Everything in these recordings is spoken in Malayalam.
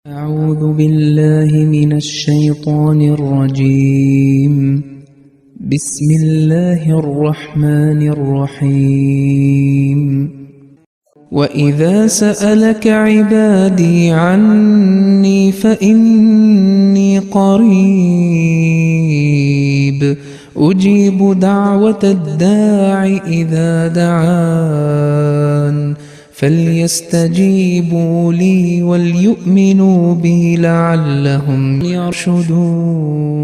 أعوذ بالله من الشيطان الرجيم. بسم الله الرحمن الرحيم. وإذا سألك عبادي عني فإني قريب أجيب دعوة الداع إذا دعان فليستجيبوا لي وليؤمنوا بي لعلهم يرشدون.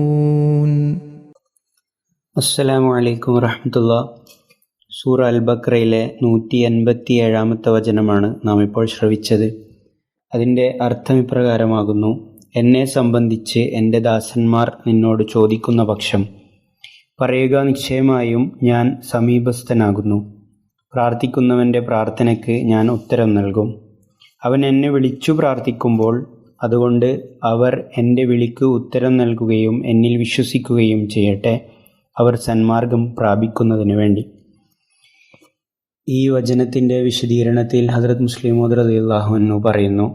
അസ്സലാമു അലൈക്കും വറഹ്മത്തുള്ളാ. സൂറ അൽ ബഖറയിലെ 187 വചനമാണ് നാം ഇപ്പോൾ ശ്രവിച്ചത്. അതിൻ്റെ അർത്ഥം ഇപ്രകാരമാകുന്നു: എന്നെ സംബന്ധിച്ച് എൻ്റെ ദാസന്മാർ നിന്നോട് ചോദിക്കുന്ന പക്ഷം പറയുക, നിശ്ചയമായും ഞാൻ സമീപസ്ഥനാകുന്നു. പ്രാർത്ഥിക്കുന്നവൻ്റെ പ്രാർത്ഥനയ്ക്ക് ഞാൻ ഉത്തരം നൽകും. അവൻ എന്നെ വിളിച്ചു പ്രാർത്ഥിക്കുമ്പോൾ അതുകൊണ്ട് അവർ എൻ്റെ വിളിക്ക് ഉത്തരം നൽകുകയും എന്നിൽ വിശ്വസിക്കുകയും ചെയ്യട്ടെ, അവർ സന്മാർഗം പ്രാപിക്കുന്നതിന് വേണ്ടി. ഈ വചനത്തിൻ്റെ വിശദീകരണത്തിൽ ഹദ്റത്ത് മുസ്ലിം മൗഊദ് റളിയല്ലാഹു അൻഹു പറയുന്നു,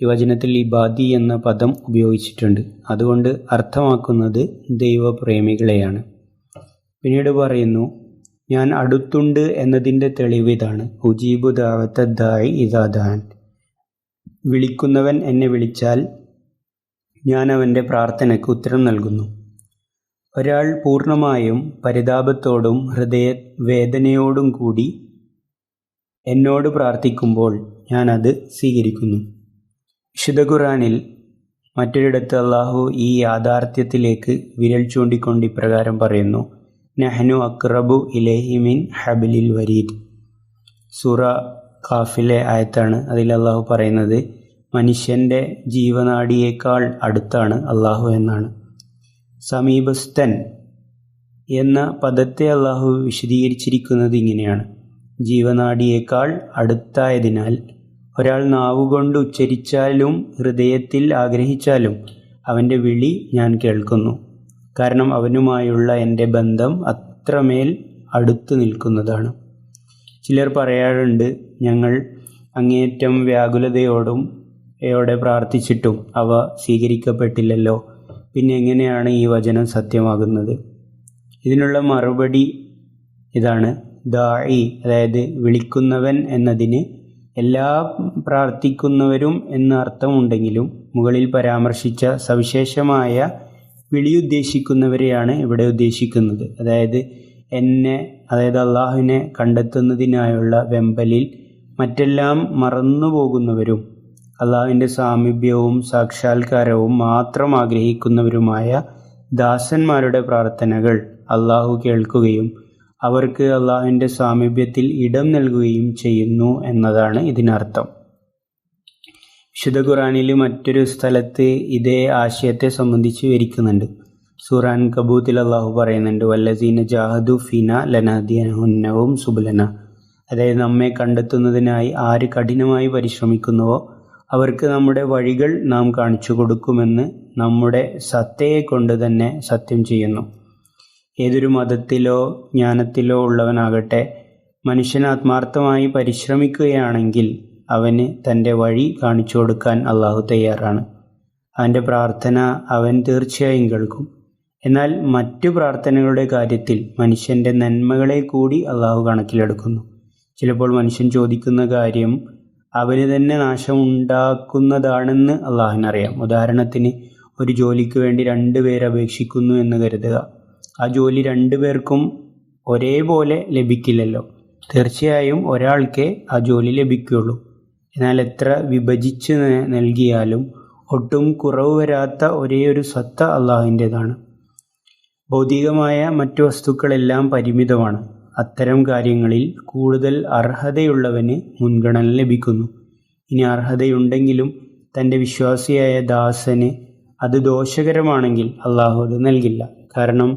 ഈ വചനത്തിൽ ഇബാദി എന്ന പദം ഉപയോഗിച്ചിട്ടുണ്ട്. അതുകൊണ്ട് അർത്ഥമാക്കുന്നത് ദൈവപ്രേമികളെയാണ്. പിന്നീട് പറയുന്നു, ഞാൻ അടുത്തുണ്ട് എന്നതിൻ്റെ തെളിവ് ഇതാണ്: ഉജീബു ദഅവത ദാഇ ഇദാ ദഅൻ. വിളിക്കുന്നവൻ എന്നെ വിളിച്ചാൽ ഞാൻ അവൻ്റെ പ്രാർത്ഥനയ്ക്ക് ഉത്തരം നൽകുന്നു. ഒരാൾ പൂർണ്ണമായും പരിതാപത്തോടും ഹൃദയവേദനയോടും കൂടി എന്നോട് പ്രാർത്ഥിക്കുമ്പോൾ ഞാൻ അത് സ്വീകരിക്കുന്നു. വിശുദ്ധ ഖുർആനിൽ മറ്റൊരിടത്ത് അള്ളാഹു ഈ യാഥാർത്ഥ്യത്തിലേക്ക് വിരൽ ചൂണ്ടിക്കൊണ്ട് ഇപ്രകാരം പറയുന്നു: നഹ്നു അഖ്റബു ഇലൈഹി മിൻ ഹബ്ലിൽ വരീദ്. സൂറ ഖാഫിലെ ആയത്താണ്. അതിൽ അള്ളാഹു പറയുന്നത് മനുഷ്യൻ്റെ ജീവനാഡിയേക്കാൾ അടുത്താണ് അള്ളാഹു എന്നാണ്. സമീപസ്ഥൻ എന്ന പദത്തെ അള്ളാഹു വിശദീകരിച്ചിരിക്കുന്നത് ഇങ്ങനെയാണ്: ജീവനാഡിയേക്കാൾ അടുത്തായതിനാൽ ഒരാൾ നാവുകൊണ്ട് ഉച്ചരിച്ചാലും ഹൃദയത്തിൽ ആഗ്രഹിച്ചാലും അവൻ്റെ വിളി ഞാൻ കേൾക്കുന്നു. കാരണം അവനുമായുള്ള എൻ്റെ ബന്ധം അത്രമേൽ അടുത്തു നിൽക്കുന്നതാണ്. ചിലർ പറയാറുണ്ട്, ഞങ്ങൾ അങ്ങേയറ്റം വ്യാകുലതയോടെ പ്രാർത്ഥിച്ചിട്ടും അവ സ്വീകരിക്കപ്പെട്ടില്ലല്ലോ, പിന്നെ എങ്ങനെയാണ് ഈ വചനം സത്യമാകുന്നത്? ഇതിനുള്ള മറുപടി ഇതാണ്: ദാഇ, അതായത് വിളിക്കുന്നവൻ എന്നതിന് എല്ലാ പ്രാർത്ഥിക്കുന്നവരും എന്ന അർത്ഥമുണ്ടെങ്കിലും മുകളിൽ പരാമർശിച്ച സവിശേഷമായ വിളിയുദ്ദേശിക്കുന്നവരെയാണ് ഇവിടെ ഉദ്ദേശിക്കുന്നത്. അതായത് അള്ളാഹുവിനെ കണ്ടെത്തുന്നതിനായുള്ള വെമ്പലിൽ മറ്റെല്ലാം മറന്നു പോകുന്നവരും അള്ളാഹുവിൻ്റെ സാമീപ്യവും സാക്ഷാത്കാരവും മാത്രം ആഗ്രഹിക്കുന്നവരുമായ ദാസന്മാരുടെ പ്രാർത്ഥനകൾ അള്ളാഹു കേൾക്കുകയും അവർക്ക് അള്ളാഹുവിൻ്റെ സാമീപ്യത്തിൽ ഇടം നൽകുകയും ചെയ്യുന്നു എന്നതാണ് ഇതിനർത്ഥം. വിശുദ്ധ ഖുർആനിൽ മറ്റൊരു സ്ഥലത്ത് ഇതേ ആശയത്തെ സംബന്ധിച്ച് വിവരിക്കുന്നുണ്ട്. സൂറ അൻകബൂത്തിൽ അള്ളാഹു പറയുന്നുണ്ട്: വല്ലസീന ജാഹദു ഫീന ലനഹദിയനഹും സുബുലന. അതായത് നമ്മെ കണ്ടെത്തുന്നതിനായി ആര് കഠിനമായി പരിശ്രമിക്കുന്നുവോ അവർക്ക് നമ്മുടെ വഴികൾ നാം കാണിച്ചു കൊടുക്കുമെന്ന് നമ്മുടെ സത്തയെ കൊണ്ട് തന്നെ സത്യം ചെയ്യുന്നു. ഏതൊരു മതത്തിലോ ജ്ഞാനത്തിലോ ഉള്ളവനാകട്ടെ, മനുഷ്യൻ ആത്മാർത്ഥമായി പരിശ്രമിക്കുകയാണെങ്കിൽ അവന് തൻ്റെ വഴി കാണിച്ചു കൊടുക്കാൻ അള്ളാഹു തയ്യാറാണ്. അവൻ്റെ പ്രാർത്ഥന അവൻ തീർച്ചയായും കേൾക്കും. എന്നാൽ മറ്റു പ്രാർത്ഥനകളുടെ കാര്യത്തിൽ മനുഷ്യൻ്റെ നന്മകളെ കൂടി അള്ളാഹു കണക്കിലെടുക്കുന്നു. ചിലപ്പോൾ മനുഷ്യൻ ചോദിക്കുന്ന കാര്യം അവന് തന്നെ നാശമുണ്ടാക്കുന്നതാണെന്ന് അള്ളാഹുവിനറിയാം. ഉദാഹരണത്തിന്, ഒരു ജോലിക്ക് വേണ്ടി 2 പേർ അപേക്ഷിക്കുന്നു എന്ന് കരുതുക. ആ ജോലി 2 പേർക്കും ഒരേപോലെ ലഭിക്കില്ലല്ലോ. തീർച്ചയായും ഒരാൾക്കേ ആ ജോലി ലഭിക്കുകയുള്ളൂ. എന്നാൽ എത്ര വിഭജിച്ച് നൽകിയാലും ഒട്ടും കുറവ് വരാത്ത ഒരേ ഒരു സത്ത അള്ളാഹുവിൻ്റെതാണ്. ഭൗതികമായ മറ്റു വസ്തുക്കളെല്ലാം പരിമിതമാണ്. അത്തരം കാര്യങ്ങളിൽ കൂടുതൽ അർഹതയുള്ളവന് മുൻഗണന ലഭിക്കുന്നു. ഇനി അർഹതയുണ്ടെങ്കിലും തൻ്റെ വിശ്വാസിയായ ദാസന് അത് ദോഷകരമാണെങ്കിൽ അള്ളാഹു അത് നൽകില്ല. കാരണം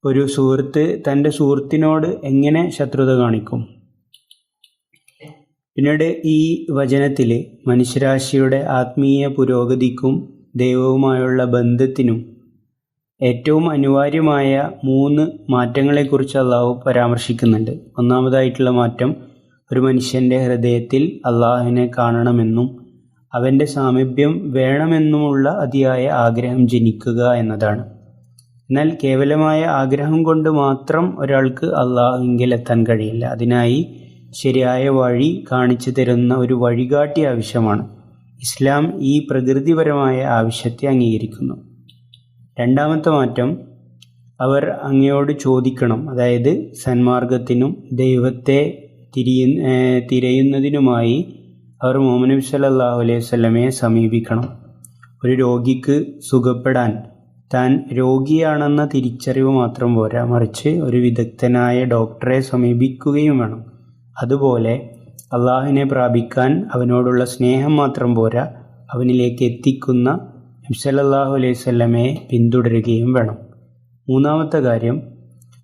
ഒരു സുഹൃത്ത് തൻ്റെ സുഹൃത്തിനോട് എങ്ങനെ ശത്രുത കാണിക്കും? പിന്നീട് ഈ വചനത്തിൽ മനുഷ്യരാശിയുടെ ആത്മീയ പുരോഗതിക്കും ദൈവവുമായുള്ള ബന്ധത്തിനും ഏറ്റവും അനിവാര്യമായ 3 മാറ്റങ്ങളെക്കുറിച്ച് അള്ളാഹു പരാമർശിക്കുന്നുണ്ട്. ഒന്നാമതായിട്ടുള്ള മാറ്റം, ഒരു മനുഷ്യൻ്റെ ഹൃദയത്തിൽ അള്ളാഹുവിനെ കാണണമെന്നും അവൻ്റെ സാമീപ്യം വേണമെന്നുമുള്ള അതിയായ ആഗ്രഹം ജനിക്കുക എന്നതാണ്. എന്നാൽ കേവലമായ ആഗ്രഹം കൊണ്ട് മാത്രം ഒരാൾക്ക് അള്ളാഹുവിങ്കിൽ എത്താൻ കഴിയില്ല. അതിനായി ശരിയായ വഴി കാണിച്ചു തരുന്ന ഒരു വഴികാട്ടി ആവശ്യമാണ്. ഇസ്ലാം ഈ പ്രകൃതിപരമായ ആവശ്യത്തെ അംഗീകരിക്കുന്നു. രണ്ടാമത്തെ മാറ്റം, അവർ അങ്ങയോട് ചോദിക്കണം. അതായത് സന്മാർഗത്തിനും ദൈവത്തെ തിരയുന്നതിനുമായി അവർ മുഹമ്മദ് നബി സല്ലല്ലാഹു അലൈഹി വസല്ലമയെ സമീപിക്കണം. ഒരു രോഗിക്ക് സുഖപ്പെടാൻ താൻ രോഗിയാണെന്ന തിരിച്ചറിവ് മാത്രം പോരാ, മറിച്ച് ഒരു വിദഗ്ധനായ ഡോക്ടറെ സമീപിക്കുകയും വേണം. അതുപോലെ അള്ളാഹുവിനെ പ്രാപിക്കാൻ അവനോടുള്ള സ്നേഹം മാത്രം പോരാ, അവനിലേക്ക് എത്തിക്കുന്ന നബി സല്ലല്ലാഹു അലൈഹി വസല്ലമയെ പിന്തുടരുകയും വേണം. മൂന്നാമത്തെ കാര്യം,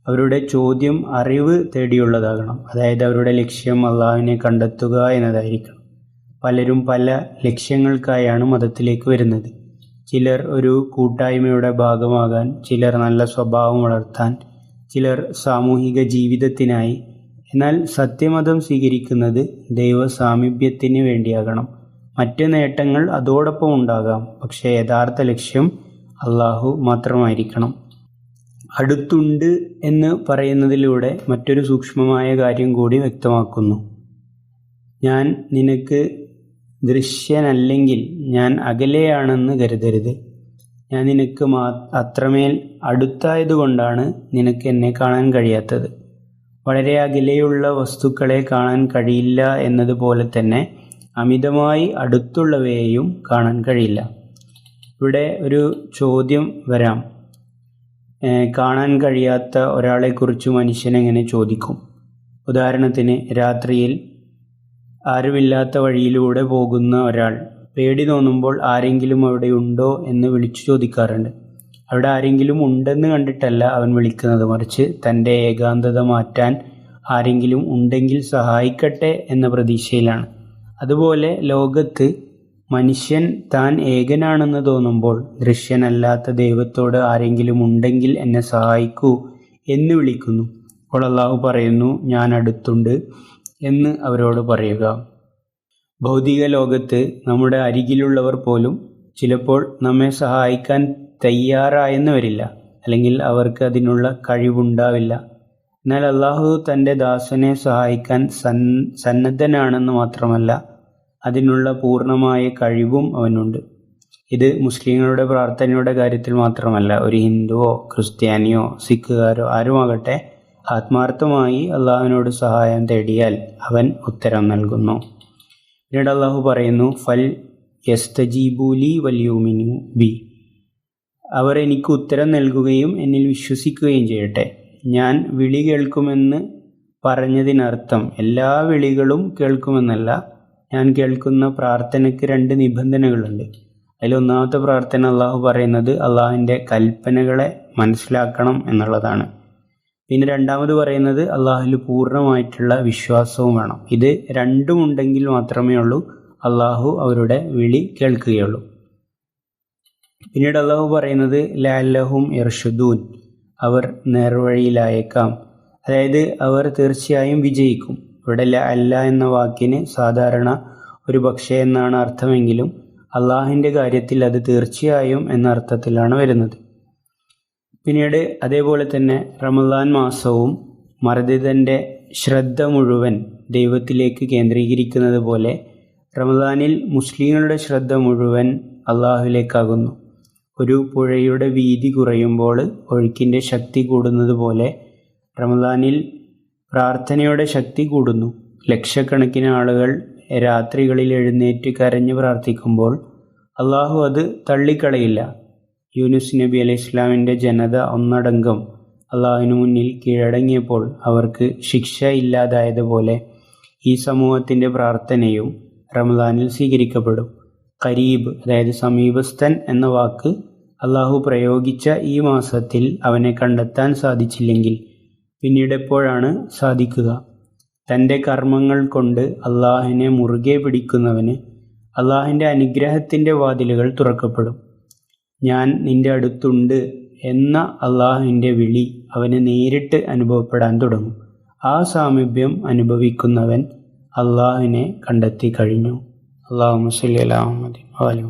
അവരുടെ ചോദ്യം അറിവ് തേടിയുള്ളതാകണം. അതായത് അവരുടെ ലക്ഷ്യം അള്ളാഹുവിനെ കണ്ടെത്തുക എന്നതായിരിക്കണം. പലരും പല ലക്ഷ്യങ്ങൾക്കായാണ് മതത്തിലേക്ക് വരുന്നത്. ചിലർ ഒരു കൂട്ടായ്മയുടെ ഭാഗമാകാൻ, ചിലർ നല്ല സ്വഭാവം വളർത്താൻ, ചിലർ സാമൂഹിക ജീവിതത്തിനായി. എന്നാൽ സത്യമതം സ്വീകരിക്കുന്നത് ദൈവ സാമീപ്യത്തിന് വേണ്ടിയാകണം. മറ്റ് നേട്ടങ്ങൾ അതോടൊപ്പം ഉണ്ടാകാം, പക്ഷേ യഥാർത്ഥ ലക്ഷ്യം അള്ളാഹു മാത്രമായിരിക്കണം. അടുത്തുണ്ട് എന്ന് പറയുന്നതിലൂടെ മറ്റൊരു സൂക്ഷ്മമായ കാര്യം കൂടി വ്യക്തമാക്കുന്നു. ഞാൻ നിനക്ക് ദൃശ്യനല്ലെങ്കിൽ ഞാൻ അകലെയാണെന്ന് കരുതരുത്. ഞാൻ നിനക്ക് അത്രമേൽ അടുത്തായതുകൊണ്ടാണ് നിനക്ക് എന്നെ കാണാൻ കഴിയാത്തത്. വളരെ അകലെയുള്ള വസ്തുക്കളെ കാണാൻ കഴിയില്ല എന്നതുപോലെ തന്നെ അമിതമായി അടുത്തുള്ളവയെയും കാണാൻ കഴിയില്ല. ഇവിടെ ഒരു ചോദ്യം വരാം. കാണാൻ കഴിയാത്ത ഒരാളെക്കുറിച്ച് മനുഷ്യൻ എങ്ങനെ ചോദിക്കും? ഉദാഹരണത്തിന്, രാത്രിയിൽ ആരുമില്ലാത്ത വഴിയിലൂടെ പോകുന്ന ഒരാൾ പേടി തോന്നുമ്പോൾ ആരെങ്കിലും അവിടെ ഉണ്ടോ എന്ന് വിളിച്ചു ചോദിക്കാറുണ്ട്. അവിടെ ആരെങ്കിലും ഉണ്ടെന്ന് കണ്ടിട്ടല്ല അവൻ വിളിക്കുന്നത്, മറിച്ച് തൻ്റെ ഏകാന്തത മാറ്റാൻ ആരെങ്കിലും ഉണ്ടെങ്കിൽ സഹായിക്കട്ടെ എന്ന പ്രതീക്ഷയിലാണ്. അതുപോലെ ലോകത്ത് മനുഷ്യൻ താൻ ഏകനാണെന്ന് തോന്നുമ്പോൾ ദൃശ്യനല്ലാത്ത ദൈവത്തോട് ആരെങ്കിലും ഉണ്ടെങ്കിൽ എന്നെ സഹായിക്കൂ എന്ന് വിളിക്കുന്നു. അപ്പോൾ അള്ളാഹു പറയുന്നു, ഞാൻ അടുത്തുണ്ട് എന്ന് അവരോട് പറയുക. ഭൗതിക ലോകത്ത് നമ്മുടെ അരികിലുള്ളവർ പോലും ചിലപ്പോൾ നമ്മെ സഹായിക്കാൻ തയ്യാറായെന്ന് വരില്ല, അല്ലെങ്കിൽ അവർക്ക് അതിനുള്ള കഴിവുണ്ടാവില്ല. എന്നാൽ അള്ളാഹു തൻ്റെ ദാസനെ സഹായിക്കാൻ സന്നദ്ധനാണെന്ന് മാത്രമല്ല, അതിനുള്ള പൂർണ്ണമായ കഴിവും അവനുണ്ട്. ഇത് മുസ്ലിങ്ങളുടെ പ്രാർത്ഥനയുടെ കാര്യത്തിൽ മാത്രമല്ല, ഒരു ഹിന്ദുവോ ക്രിസ്ത്യാനിയോ സിഖുകാരോ ആരുമാകട്ടെ ആത്മാർത്ഥമായി അള്ളാഹുവിനോട് സഹായം തേടിയാൽ അവൻ ഉത്തരം നൽകുന്നു. പിന്നീട് അള്ളാഹു പറയുന്നു, ഫൽ യസ്തജീബൂലി വൽയൂമിനു ബി, അവർ എനിക്ക് ഉത്തരം നൽകുകയും എന്നിൽ വിശ്വസിക്കുകയും ചെയ്യട്ടെ. ഞാൻ വിളി കേൾക്കുമെന്ന് പറഞ്ഞതിനർത്ഥം എല്ലാ വിളികളും കേൾക്കുമെന്നല്ല. ഞാൻ കേൾക്കുന്ന പ്രാർത്ഥനയ്ക്ക് 2 നിബന്ധനകളുണ്ട്. അതിലൊന്നാമത്തെ പ്രാർത്ഥന അള്ളാഹു പറയുന്നത് അള്ളാഹുവിൻ്റെ കൽപ്പനകളെ മനസ്സിലാക്കണം എന്നുള്ളതാണ്. പിന്നെ രണ്ടാമത് പറയുന്നത് അള്ളാഹുവിൽ പൂർണ്ണമായിട്ടുള്ള വിശ്വാസവും വേണം. ഇത് രണ്ടും ഉണ്ടെങ്കിൽ മാത്രമേ ഉള്ളൂ അള്ളാഹു അവരുടെ വിളി കേൾക്കുകയുള്ളൂ. പിന്നീട് അള്ളാഹു പറയുന്നത് ലഅല്ലഹും യർഷുദൂൻ, അവർ നേർവഴിയിലായേക്കാം. അതായത് അവർ തീർച്ചയായും വിജയിക്കും. ഇവിടെ ലഅല്ല എന്ന വാക്കിന് സാധാരണ ഒരു പക്ഷേ എന്നാണ് അർത്ഥമെങ്കിലും അള്ളാഹുവിൻ്റെ കാര്യത്തിൽ അത് തീർച്ചയായും എന്ന അർത്ഥത്തിലാണ് വരുന്നത്. പിന്നീട് അതേപോലെ തന്നെ റമദാൻ മാസവും മർദിതൻ്റെ ശ്രദ്ധ മുഴുവൻ ദൈവത്തിലേക്ക് കേന്ദ്രീകരിക്കുന്നത് പോലെ റമദാനിൽ മുസ്ലിങ്ങളുടെ ശ്രദ്ധ മുഴുവൻ അള്ളാഹുവിലേക്കാകുന്നു. ഒരു പുഴയുടെ വീതി കുറയുമ്പോൾ ഒഴുക്കിൻ്റെ ശക്തി കൂടുന്നത് പോലെ റമദാനിൽ പ്രാർത്ഥനയുടെ ശക്തി കൂടുന്നു. ലക്ഷക്കണക്കിന് ആളുകൾ രാത്രികളിൽ എഴുന്നേറ്റ് കരഞ്ഞ് പ്രാർത്ഥിക്കുമ്പോൾ അള്ളാഹു അത് തള്ളിക്കളയില്ല. യൂനുസ് നബി അലൈഹി ഇസ്ലാമിൻ്റെ ജനത ഒന്നടങ്കം അള്ളാഹുവിന് മുന്നിൽ കീഴടങ്ങിയപ്പോൾ അവർക്ക് ശിക്ഷ ഇല്ലാതായതുപോലെ ഈ സമൂഹത്തിൻ്റെ പ്രാർത്ഥനയും റമദാനിൽ സ്വീകരിക്കപ്പെടും. ഖരീബ്, അതായത് സമീപസ്ഥൻ എന്ന വാക്ക് അള്ളാഹു പ്രയോഗിച്ച ഈ മാസത്തിൽ അവനെ കണ്ടെത്താൻ സാധിച്ചില്ലെങ്കിൽ പിന്നീട് എപ്പോഴാണ് സാധിക്കുക? തൻ്റെ കർമ്മങ്ങൾ കൊണ്ട് അള്ളാഹുവിനെ മുറുകെ പിടിക്കുന്നവന് അള്ളാഹുവിൻ്റെ അനുഗ്രഹത്തിൻ്റെ വാതിലുകൾ തുറക്കപ്പെടും. ഞാൻ നിൻ്റെ അടുത്തുണ്ട് എന്ന അള്ളാഹുവിൻ്റെ വിളി അവന് നേരിട്ട് അനുഭവപ്പെടാൻ തുടങ്ങും. ആ സാമീപ്യം അനുഭവിക്കുന്നവൻ അള്ളാഹുവിനെ കണ്ടെത്തി കഴിഞ്ഞു. അല്ലാഹുമ്മ സ്വല്ലി അലാ മുഹമ്മദിൻ വഅലൈഹി